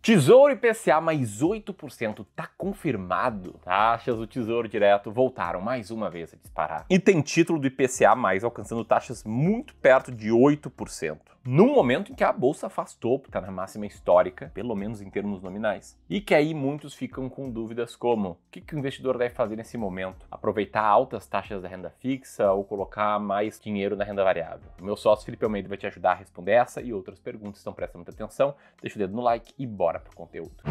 Tesouro IPCA mais 8% tá confirmado. Taxas do Tesouro Direto voltaram mais uma vez a disparar. E tem título do IPCA mais alcançando taxas muito perto de 8%. Num momento em que a bolsa faz topo, tá na máxima histórica, pelo menos em termos nominais. E que aí muitos ficam com dúvidas como: o que o investidor deve fazer nesse momento? Aproveitar altas taxas da renda fixa ou colocar mais dinheiro na renda variável? O meu sócio Felipe Almeida vai te ajudar a responder essa e outras perguntas, então presta muita atenção, deixa o dedo no like e bora pro conteúdo.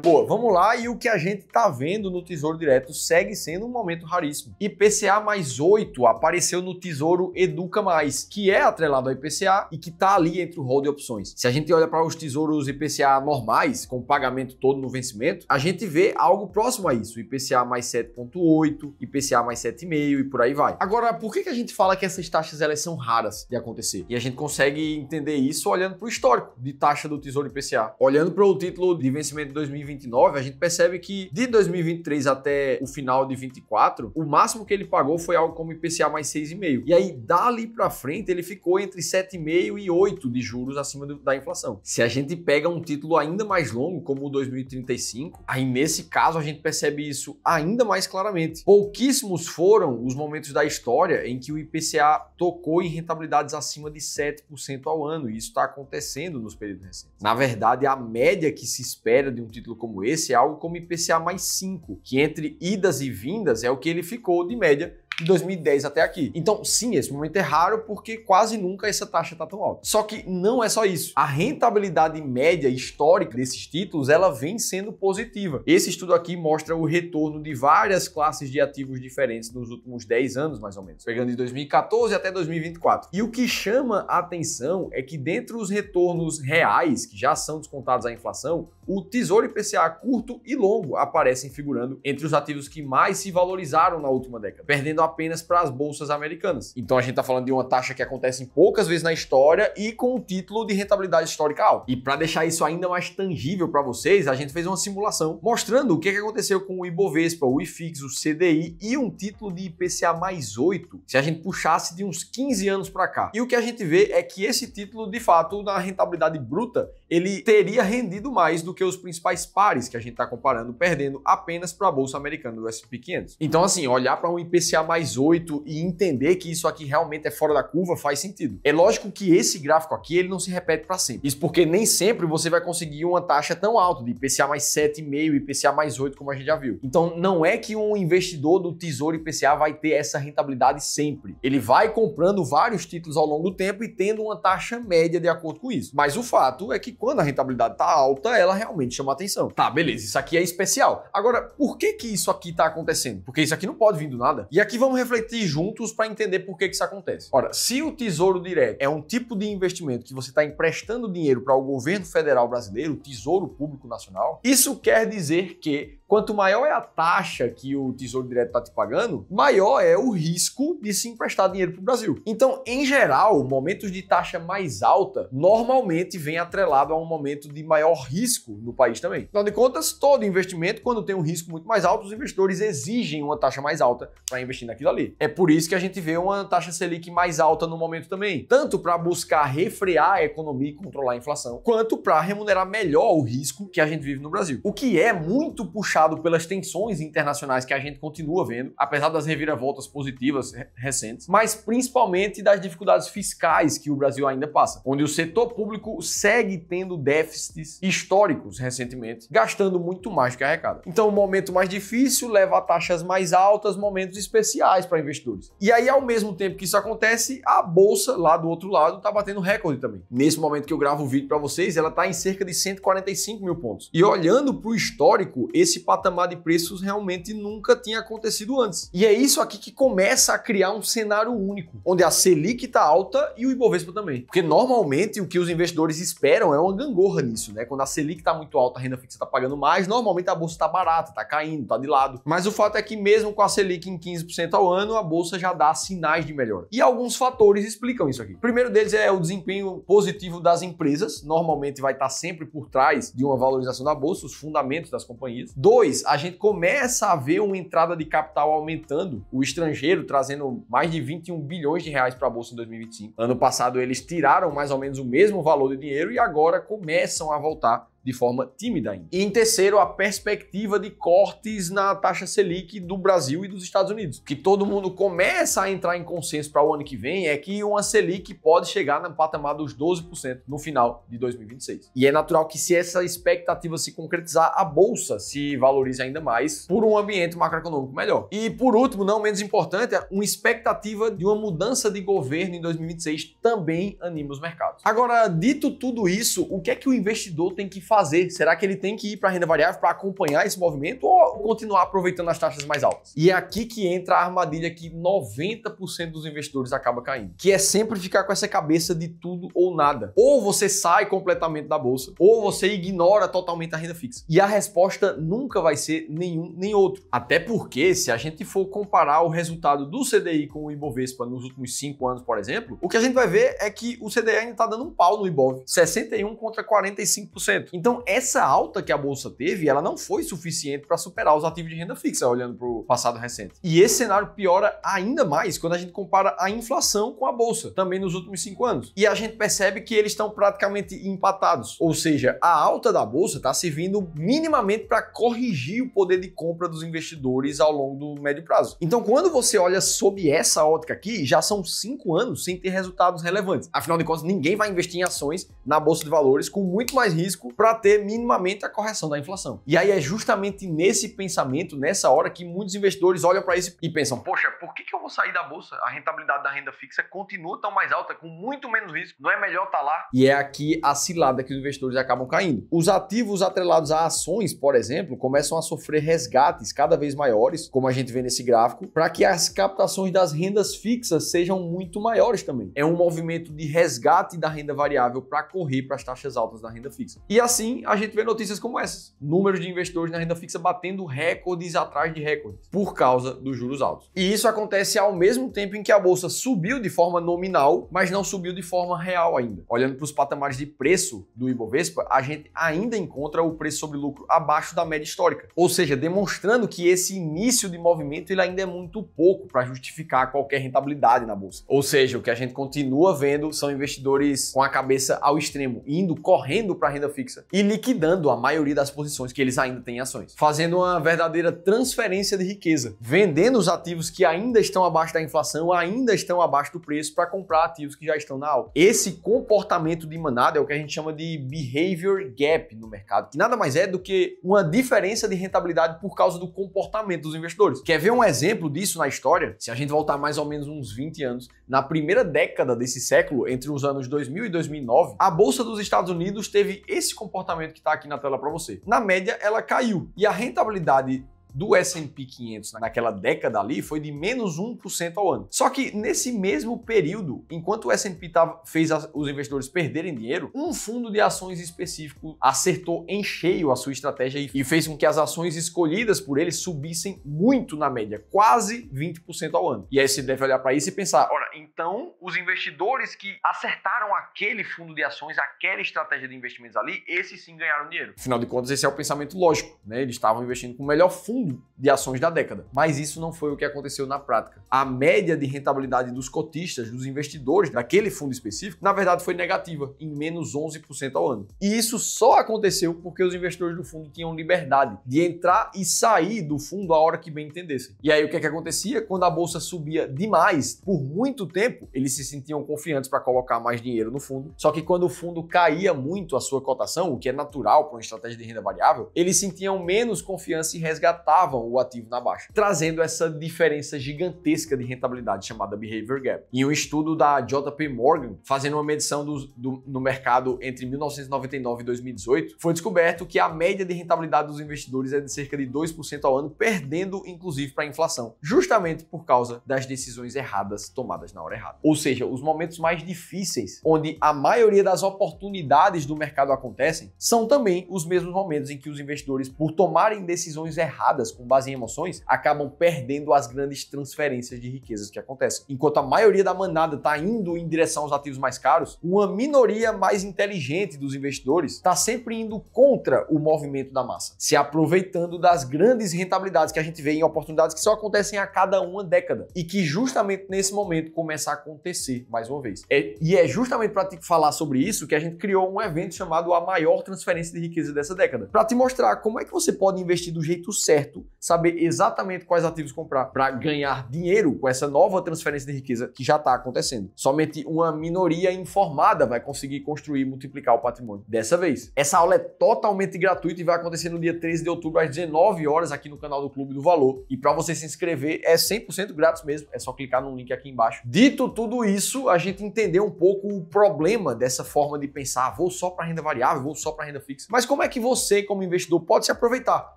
Boa, vamos lá, e o que a gente tá vendo no Tesouro Direto segue sendo um momento raríssimo. IPCA mais 8 apareceu no Tesouro Educa Mais, que é atrelado ao IPCA e que tá ali entre o rol de opções. Se a gente olha para os tesouros IPCA normais, com pagamento todo no vencimento, a gente vê algo próximo a isso, IPCA mais 7,8, IPCA mais 7,5 e por aí vai. Agora, por que a gente fala que essas taxas elas são raras de acontecer? E a gente consegue entender isso olhando para o histórico de taxa do Tesouro IPCA. Olhando para o título de vencimento de 2029, a gente percebe que de 2023 até o final de 24, o máximo que ele pagou foi algo como IPCA mais 6,5. E aí, dali para frente, ele ficou entre 7,5 e 8 de juros acima da inflação. Se a gente pega um título ainda mais longo, como o 2035, aí nesse caso a gente percebe isso ainda mais claramente. Pouquíssimos foram os momentos da história em que o IPCA tocou em rentabilidades acima de 7% ao ano, e isso está acontecendo nos períodos recentes. Na verdade, a média que se espera de um título como esse é algo como IPCA mais 5, que entre idas e vindas é o que ele ficou de média de 2010 até aqui. Então, sim, esse momento é raro porque quase nunca essa taxa está tão alta. Só que não é só isso. A rentabilidade média histórica desses títulos, ela vem sendo positiva. Esse estudo aqui mostra o retorno de várias classes de ativos diferentes nos últimos 10 anos, mais ou menos, pegando de 2014 até 2024. E o que chama a atenção é que dentre os retornos reais, que já são descontados à inflação, o Tesouro IPCA curto e longo aparecem figurando entre os ativos que mais se valorizaram na última década, perdendo apenas para as bolsas americanas. Então a gente está falando de uma taxa que acontece poucas vezes na história e com um título de rentabilidade histórica alta. E para deixar isso ainda mais tangível para vocês, a gente fez uma simulação mostrando o que aconteceu com o Ibovespa, o IFIX, o CDI e um título de IPCA mais 8 se a gente puxasse de uns 15 anos para cá. E o que a gente vê é que esse título, de fato, na rentabilidade bruta, ele teria rendido mais do que os principais pares que a gente está comparando, perdendo apenas para a bolsa americana do S&P 500. Então, assim, olhar para um IPCA mais 8 e entender que isso aqui realmente é fora da curva faz sentido. É lógico que esse gráfico aqui, ele não se repete para sempre. Isso porque nem sempre você vai conseguir uma taxa tão alta de IPCA mais 7,5, IPCA mais 8, como a gente já viu. Então, não é que um investidor do Tesouro IPCA vai ter essa rentabilidade sempre. Ele vai comprando vários títulos ao longo do tempo e tendo uma taxa média de acordo com isso. Mas o fato é que quando a rentabilidade está alta, ela realmente chama atenção. Tá, beleza, isso aqui é especial. Agora, por que isso aqui está acontecendo? Porque isso aqui não pode vir do nada. E aqui vamos refletir juntos para entender por que isso acontece. Ora, se o Tesouro Direto é um tipo de investimento que você está emprestando dinheiro para o governo federal brasileiro, o Tesouro Público Nacional, isso quer dizer que quanto maior é a taxa que o Tesouro Direto está te pagando, maior é o risco de se emprestar dinheiro para o Brasil. Então, em geral, momentos de taxa mais alta normalmente vem atrelado a um momento de maior risco no país também. Afinal de contas, todo investimento, quando tem um risco muito mais alto, os investidores exigem uma taxa mais alta para investir naquilo ali. É por isso que a gente vê uma taxa Selic mais alta no momento também, tanto para buscar refrear a economia e controlar a inflação, quanto para remunerar melhor o risco que a gente vive no Brasil. O que é muito puxado pelas tensões internacionais que a gente continua vendo, apesar das reviravoltas positivas recentes, mas principalmente das dificuldades fiscais que o Brasil ainda passa, onde o setor público segue tendo déficits históricos recentemente, gastando muito mais do que arrecada. Então, o momento mais difícil leva a taxas mais altas, momentos especiais para investidores. E aí, ao mesmo tempo que isso acontece, a bolsa lá do outro lado está batendo recorde também. Nesse momento que eu gravo o vídeo para vocês, ela está em cerca de 145 mil pontos. E olhando para o histórico, esse patamar de preços realmente nunca tinha acontecido antes. E é isso aqui que começa a criar um cenário único, onde a Selic está alta e o Ibovespa também. Porque normalmente o que os investidores esperam é uma gangorra nisso, né? Quando a Selic está muito alta, a renda fixa está pagando mais, normalmente a bolsa está barata, está caindo, está de lado. Mas o fato é que mesmo com a Selic em 15% 2% ao ano, a bolsa já dá sinais de melhora. E alguns fatores explicam isso aqui. O primeiro deles é o desempenho positivo das empresas, normalmente vai estar sempre por trás de uma valorização da bolsa, os fundamentos das companhias. 2, a gente começa a ver uma entrada de capital aumentando, o estrangeiro trazendo mais de 21 bilhões de reais para a bolsa em 2025. Ano passado eles tiraram mais ou menos o mesmo valor de dinheiro e agora começam a voltar de forma tímida ainda. E em terceiro, a perspectiva de cortes na taxa Selic do Brasil e dos Estados Unidos. O que todo mundo começa a entrar em consenso para o ano que vem é que uma Selic pode chegar no patamar dos 12% no final de 2026. E é natural que, se essa expectativa se concretizar, a bolsa se valorize ainda mais por um ambiente macroeconômico melhor. E por último, não menos importante, uma expectativa de uma mudança de governo em 2026 também anima os mercados. Agora, dito tudo isso, o que é que o investidor tem que fazer? Será que ele tem que ir para a renda variável para acompanhar esse movimento ou continuar aproveitando as taxas mais altas? E é aqui que entra a armadilha que 90% dos investidores acaba caindo, que é sempre ficar com essa cabeça de tudo ou nada. Ou você sai completamente da bolsa, ou você ignora totalmente a renda fixa. E a resposta nunca vai ser nenhum nem outro. Até porque, se a gente for comparar o resultado do CDI com o Ibovespa nos últimos 5 anos, por exemplo, o que a gente vai ver é que o CDI ainda está dando um pau no Ibov, 61 contra 45%. Então, essa alta que a bolsa teve, ela não foi suficiente para superar os ativos de renda fixa, olhando para o passado recente. E esse cenário piora ainda mais quando a gente compara a inflação com a bolsa, também nos últimos 5 anos. E a gente percebe que eles estão praticamente empatados. Ou seja, a alta da bolsa está servindo minimamente para corrigir o poder de compra dos investidores ao longo do médio prazo. Então, quando você olha sob essa ótica aqui, já são 5 anos sem ter resultados relevantes. Afinal de contas, ninguém vai investir em ações na bolsa de valores com muito mais risco para ter minimamente a correção da inflação. E aí é justamente nesse pensamento, nessa hora, que muitos investidores olham para isso e pensam: poxa, por que eu vou sair da bolsa? A rentabilidade da renda fixa continua tão mais alta, com muito menos risco. Não é melhor estar lá? E é aqui a cilada que os investidores acabam caindo. Os ativos atrelados a ações, por exemplo, começam a sofrer resgates cada vez maiores, como a gente vê nesse gráfico, para que as captações das rendas fixas sejam muito maiores também. É um movimento de resgate da renda variável para correr para as taxas altas da renda fixa. E assim, a gente vê notícias como essas. Números de investidores na renda fixa batendo recordes atrás de recordes por causa dos juros altos. E isso acontece ao mesmo tempo em que a bolsa subiu de forma nominal, mas não subiu de forma real ainda. Olhando para os patamares de preço do Ibovespa, a gente ainda encontra o preço sobre lucro abaixo da média histórica. Ou seja, demonstrando que esse início de movimento ele ainda é muito pouco para justificar qualquer rentabilidade na bolsa. Ou seja, o que a gente continua vendo são investidores com a cabeça ao extremo, indo correndo para a renda fixa e liquidando a maioria das posições que eles ainda têm em ações, fazendo uma verdadeira transferência de riqueza, vendendo os ativos que ainda estão abaixo da inflação, ainda estão abaixo do preço, para comprar ativos que já estão na alta. Esse comportamento de manada é o que a gente chama de behavior gap no mercado, que nada mais é do que uma diferença de rentabilidade por causa do comportamento dos investidores. Quer ver um exemplo disso na história? Se a gente voltar mais ou menos uns 20 anos, na primeira década desse século, entre os anos 2000 e 2009, a bolsa dos Estados Unidos teve esse comportamento que está aqui na tela para você. Na média, ela caiu e a rentabilidade do S&P 500 naquela década ali foi de menos 1% ao ano. Só que nesse mesmo período, enquanto o S&P fez os investidores perderem dinheiro, um fundo de ações específico acertou em cheio a sua estratégia e fez com que as ações escolhidas por ele subissem muito na média, quase 20% ao ano. E aí você deve olhar para isso e pensar: ora, então os investidores que acertaram aquele fundo de ações, aquela estratégia de investimentos ali, esses sim ganharam dinheiro. Afinal de contas, esse é o pensamento lógico, né? Eles estavam investindo com o melhor fundo de ações da década. Mas isso não foi o que aconteceu na prática. A média de rentabilidade dos cotistas, dos investidores daquele fundo específico, na verdade foi negativa, em menos 11% ao ano. E isso só aconteceu porque os investidores do fundo tinham liberdade de entrar e sair do fundo a hora que bem entendessem. E aí o que é que acontecia? Quando a bolsa subia demais por muito tempo, eles se sentiam confiantes para colocar mais dinheiro no fundo. Só que quando o fundo caía muito a sua cotação, o que é natural para uma estratégia de renda variável, eles sentiam menos confiança e resgatavam o ativo na baixa, trazendo essa diferença gigantesca de rentabilidade chamada behavior gap. Em um estudo da JP Morgan, fazendo uma medição no mercado entre 1999 e 2018, foi descoberto que a média de rentabilidade dos investidores é de cerca de 2% ao ano, perdendo inclusive para a inflação, justamente por causa das decisões erradas tomadas na hora errada. Ou seja, os momentos mais difíceis, onde a maioria das oportunidades do mercado acontecem, são também os mesmos momentos em que os investidores, por tomarem decisões erradas erradas, com base em emoções, acabam perdendo as grandes transferências de riquezas que acontecem. Enquanto a maioria da manada está indo em direção aos ativos mais caros, uma minoria mais inteligente dos investidores está sempre indo contra o movimento da massa, se aproveitando das grandes rentabilidades que a gente vê em oportunidades que só acontecem a cada uma década e que justamente nesse momento começa a acontecer mais uma vez. E é justamente para te falar sobre isso que a gente criou um evento chamado A Maior Transferência de Riqueza dessa década, para te mostrar como é que você pode investir do jeito certo, saber exatamente quais ativos comprar para ganhar dinheiro com essa nova transferência de riqueza que já está acontecendo. Somente uma minoria informada vai conseguir construir e multiplicar o patrimônio dessa vez. Essa aula é totalmente gratuita e vai acontecer no dia 13 de outubro às 19 horas aqui no canal do Clube do Valor. E para você se inscrever é 100% grátis mesmo, é só clicar no link aqui embaixo. Dito tudo isso, a gente entendeu um pouco o problema dessa forma de pensar, vou só para renda variável, vou só para renda fixa. Mas como é que você, como investidor, pode se aproveitar,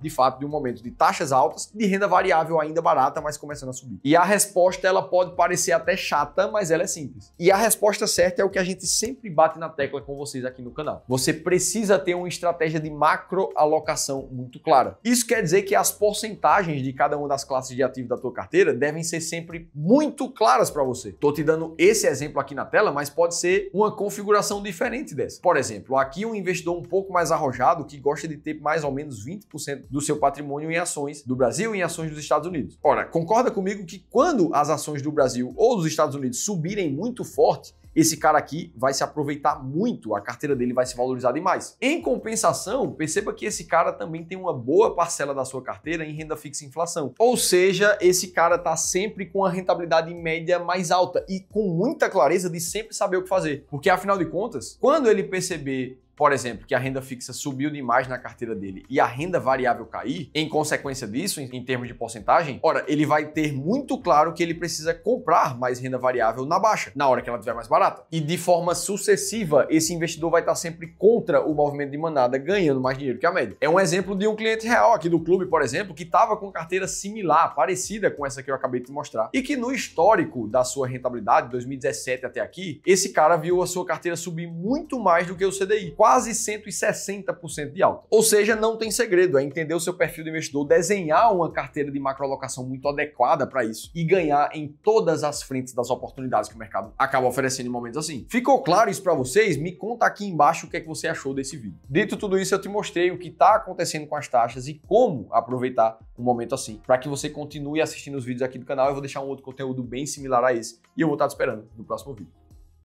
de fato, de um momento de taxas altas, de renda variável ainda barata, mas começando a subir? E a resposta, ela pode parecer até chata, mas ela é simples. E a resposta certa é o que a gente sempre bate na tecla com vocês aqui no canal. Você precisa ter uma estratégia de macroalocação muito clara. Isso quer dizer que as porcentagens de cada uma das classes de ativos da tua carteira devem ser sempre muito claras para você. Estou te dando esse exemplo aqui na tela, mas pode ser uma configuração diferente dessa. Por exemplo, aqui um investidor um pouco mais arrojado que gosta de ter mais ou menos 20% do seu patrimônio em ações do Brasil e em ações dos Estados Unidos. Ora, concorda comigo que quando as ações do Brasil ou dos Estados Unidos subirem muito forte, esse cara aqui vai se aproveitar muito, a carteira dele vai se valorizar demais. Em compensação, perceba que esse cara também tem uma boa parcela da sua carteira em renda fixa e inflação. Ou seja, esse cara está sempre com a rentabilidade média mais alta e com muita clareza de sempre saber o que fazer. Porque, afinal de contas, quando ele perceber, por exemplo, que a renda fixa subiu demais na carteira dele e a renda variável cair, em consequência disso, em termos de porcentagem, ora, ele vai ter muito claro que ele precisa comprar mais renda variável na baixa, na hora que ela estiver mais barata. E de forma sucessiva, esse investidor vai estar sempre contra o movimento de manada, ganhando mais dinheiro que a média. É um exemplo de um cliente real aqui do clube, por exemplo, que estava com carteira similar, parecida com essa que eu acabei de te mostrar, e que no histórico da sua rentabilidade, 2017 até aqui, esse cara viu a sua carteira subir muito mais do que o CDI, quase 160% de alta. Ou seja, não tem segredo, é entender o seu perfil de investidor, desenhar uma carteira de macroalocação muito adequada para isso e ganhar em todas as frentes das oportunidades que o mercado acaba oferecendo em momentos assim. Ficou claro isso para vocês? Me conta aqui embaixo o que é que você achou desse vídeo. Dito tudo isso, eu te mostrei o que está acontecendo com as taxas e como aproveitar um momento assim, para que você continue assistindo os vídeos aqui do canal. Eu vou deixar um outro conteúdo bem similar a esse e eu vou estar te esperando no próximo vídeo.